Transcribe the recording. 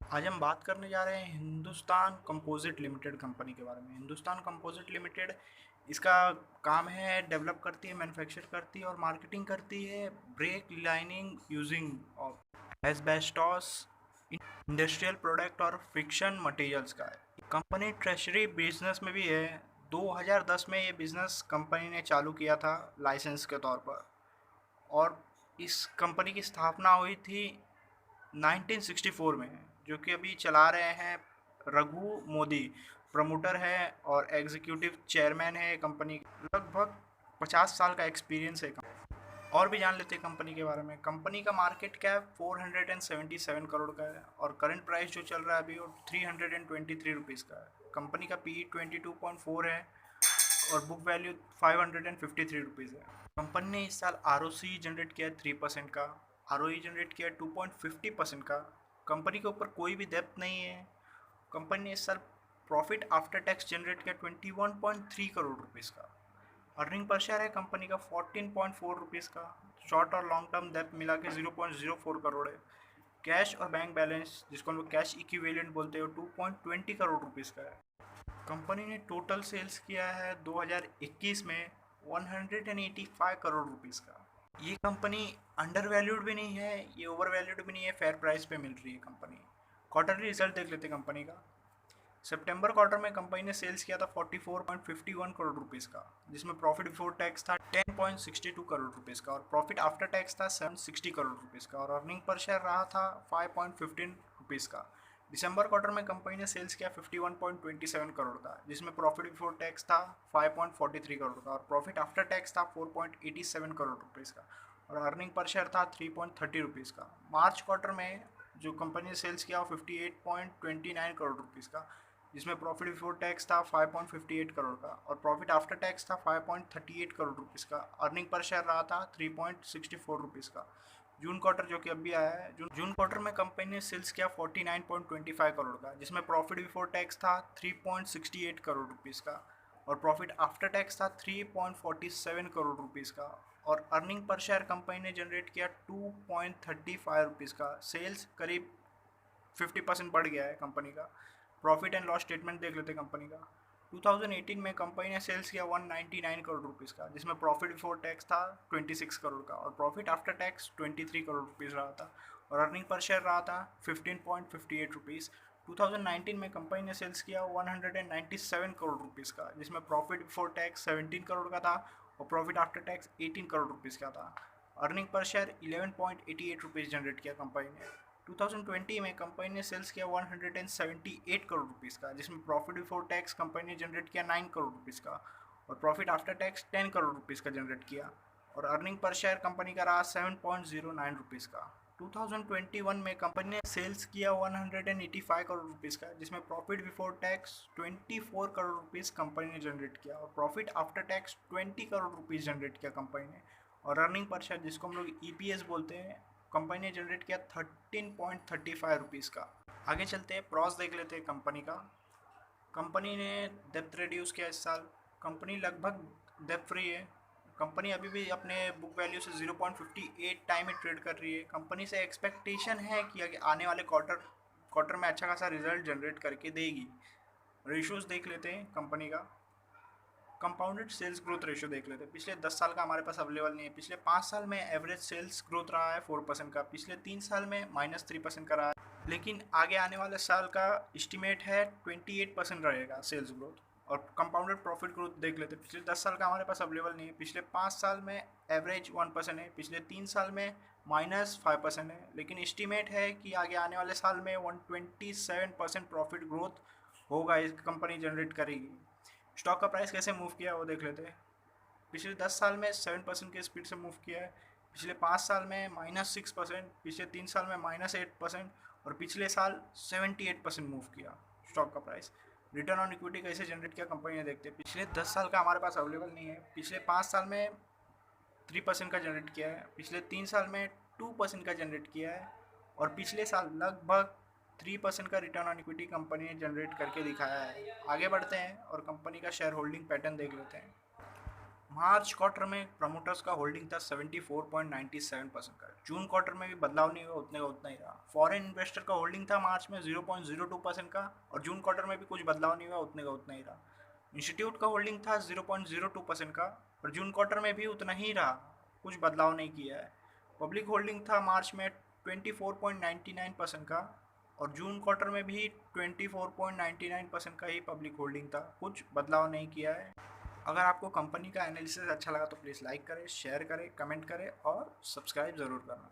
आज हम बात करने जा रहे हैं हिंदुस्तान कंपोजिट लिमिटेड कंपनी के बारे में। हिंदुस्तान कंपोजिट लिमिटेड इसका काम है, डेवलप करती है, मैन्युफैक्चर करती है और मार्केटिंग करती है break lining using of asbestos industrial product और फ्रिक्शन मटेरियल्स का है। कंपनी ट्रेजरी बिजनेस में भी है। 2010 में ये बिजनेस कंपनी ने चालू किया था लाइसेंस के तौर पर, और इस कंपनी की स्थापना हुई थी 1964 में, जो कि अभी चला रहे हैं रघु मोदी प्रमोटर है और एग्जीक्यूटिव चेयरमैन है कंपनी। लगभग 50 साल का एक्सपीरियंस है। और भी जान लेते हैं कंपनी के बारे में। कंपनी का मार्केट कैप 477 करोड़ का है और करंट प्राइस जो चल रहा है अभी वो 323 रुपीज़ का है। कंपनी का पी 22.4 है और बुक वैल्यू 553 रुपीज़ है। कंपनी ने इस साल आर जनरेट किया है 3% का, आर जनरेट किया है 2.50% का। कंपनी के ऊपर कोई भी डेब्ट नहीं है। कंपनी ने इस साल प्रॉफिट आफ्टर टैक्स जनरेट किया 21.3 करोड़ रुपीज़ का। अर्निंग पर शेयर है कंपनी का 14.4 रुपीज़ का। शॉर्ट और लॉन्ग टर्म डेब्ट मिला के 0.04 करोड़ है। कैश और बैंक बैलेंस, जिसको हम लोग कैश इक्विवेलेंट बोलते हैं, 2.20 करोड़ रुपीज़ का है। कंपनी ने टोटल सेल्स किया है 2021 में 185 करोड़ रुपीज़ का। ये कंपनी अंडर वैल्यूड भी नहीं है, ये ओवर वैल्यूड भी नहीं है, फेयर प्राइस पे मिल रही है कंपनी। क्वार्टरली रिजल्ट देख लेते हैं कंपनी का। सितंबर क्वार्टर में कंपनी ने सेल्स किया था 44.51 करोड़ रुपीज़ का, जिसमें प्रॉफिट बिफोर टैक्स था 10.62 करोड़ रुपीज़ का और प्रॉफिट आफ्टर टैक्स था 760 करोड़ रुपीज़ का और अर्निंग पर शेयर रहा था 5.15 रुपीज़ का। दिसंबर क्वार्टर में कंपनी ने सेल्स किया 51.27 करोड़ का, जिसमें प्रॉफिट बिफोर टैक्स था 5.43 करोड़ का और प्रॉफिट आफ्टर टैक्स था 4.87 करोड़ रुपीज़ का और अर्निंग पर शेयर था 3.30 रुपीज़ का। मार्च क्वार्टर में जो कंपनी ने सेल्स किया 58.29 करोड़ रुपीज़ का, जिसमें प्रॉफिट बिफोर टैक्स था 5.58 करोड़ का और प्रॉफिट आफ्टर टैक्स था 5.38 करोड़ रुपीज़ का। अर्निंग पर शेयर रहा था 3.64 रुपीज़ का। जून क्वार्टर जो कि अभी आया है, जून क्वार्टर में कंपनी ने सेल्स किया 49.25 करोड़ का, जिसमें प्रॉफिट बिफोर टैक्स था 3.68 करोड़ रुपीज़ का और प्रॉफिट आफ्टर टैक्स था 3.47 करोड़ रुपीज़ का और अर्निंग पर शेयर कंपनी ने जनरेट किया 2.35 रुपीज़ का। सेल्स करीब 50% बढ़ गया है कंपनी का। प्रॉफिट एंड लॉस स्टेटमेंट देख लेते हैं कंपनी का। 2018 में कंपनी ने सेल्स किया 199 करोड़ रुपीज़ का, जिसमें प्रॉफिट बिफोर टैक्स था 26 करोड़ का और profit after tax 23 crore rupees रहा था और अर्निंग पर शेयर रहा था 15.58 रुपीज़। 2019 में कंपनी ने सेल्स किया 197 करोड़ रुपीज़ का, जिसमें प्रॉफिट बिफोर टैक्स 17 करोड़ का था और profit after tax 18 crore rupees का था। Earning per share 11.88 rupees generate किया कंपनी ने। 2020 में कंपनी ने सेल्स किया 178 करोड़ रुपीज़ का, जिसमें प्रॉफिट बिफोर टैक्स कंपनी ने जनरेट किया 9 करोड़ रुपीज़ का और profit after tax 10 crore rupees का जनरेट किया और अर्निंग पर शेयर कंपनी का रहा 7.09 रुपीज़ का। 2021 में कंपनी ने सेल्स किया 185 करोड़ रुपीज़ का, जिसमें profit before tax 24 crore rupees company ने जनरेट किया और profit after tax 20 crore rupees generate किया कंपनी ने और अर्निंग पर शेयर, जिसको हम लोग ईपीएस बोलते हैं, कंपनी ने जनरेट किया 13.35 रुपीज़ का। आगे चलते हैं, प्रॉस देख लेते हैं कंपनी का। कंपनी ने डेप्थ रिड्यूस किया इस साल। कंपनी लगभग डेप्थ फ्री है। कंपनी अभी भी अपने बुक वैल्यू से 0.58 टाइम में ट्रेड कर रही है। कंपनी से एक्सपेक्टेशन है कि आने वाले क्वार्टर में अच्छा खासा रिजल्ट जनरेट करके देगी। रेशियोज देख लेते हैं कंपनी का। कंपाउंडेड सेल्स ग्रोथ रेशियो देख लेते हैं। पिछले 10 साल का हमारे पास अवेलेबल नहीं है। पिछले 5 साल में एवरेज सेल्स ग्रोथ रहा है 4% का, पिछले 3 साल में -3% का रहा है, लेकिन आगे आने वाले साल का एस्टिमेट है 28% रहेगा सेल्स ग्रोथ। और कंपाउंडेड प्रॉफिट ग्रोथ देख लेते हैं। पिछले 10 साल का हमारे पास अवेलेबल नहीं है। पिछले 5 साल में एवरेज 1% है, पिछले 3 साल में -5% है, लेकिन एस्टिमेट है कि आगे आने वाले साल में 127% प्रॉफिट ग्रोथ होगा, इस कंपनी जनरेट करेगी। स्टॉक का प्राइस कैसे मूव किया वो देख लेते हैं। पिछले 10 साल में 7% की स्पीड से मूव किया है, पिछले 5 साल में -6%, पिछले 3 साल में -8% और पिछले साल 78% मूव किया स्टॉक का प्राइस। रिटर्न ऑन इक्विटी कैसे जनरेट किया कंपनी ने देखते हैं। पिछले 10 साल का हमारे पास अवेलेबल नहीं है। पिछले 5 साल में 3% का जनरेट किया है, पिछले 3 साल में 2% का जनरेट किया है और पिछले साल लगभग 3% का रिटर्न ऑन इक्विटी कंपनी ने जनरेट करके दिखाया है। आगे बढ़ते हैं और कंपनी का शेयर होल्डिंग पैटर्न देख लेते हैं। मार्च क्वार्टर में प्रमोटर्स का होल्डिंग था 74.97% का। जून क्वार्टर में भी बदलाव नहीं हुआ, उतने का उतना ही रहा। फॉरेन इन्वेस्टर का होल्डिंग था मार्च में 0.02% का और जून क्वार्टर में भी कुछ बदलाव नहीं हुआ, उतने का उतना ही रहा। इंस्टीट्यूट का होल्डिंग था 0.02% का और जून क्वार्टर में भी उतना ही रहा, कुछ बदलाव नहीं किया है। पब्लिक होल्डिंग था मार्च में 24.99% का और जून क्वार्टर में भी 24.99% का ही पब्लिक होल्डिंग था, कुछ बदलाव नहीं किया है। अगर आपको कंपनी का एनालिसिस अच्छा लगा तो प्लीज़ लाइक करें, शेयर करें, कमेंट करें और सब्सक्राइब ज़रूर करना।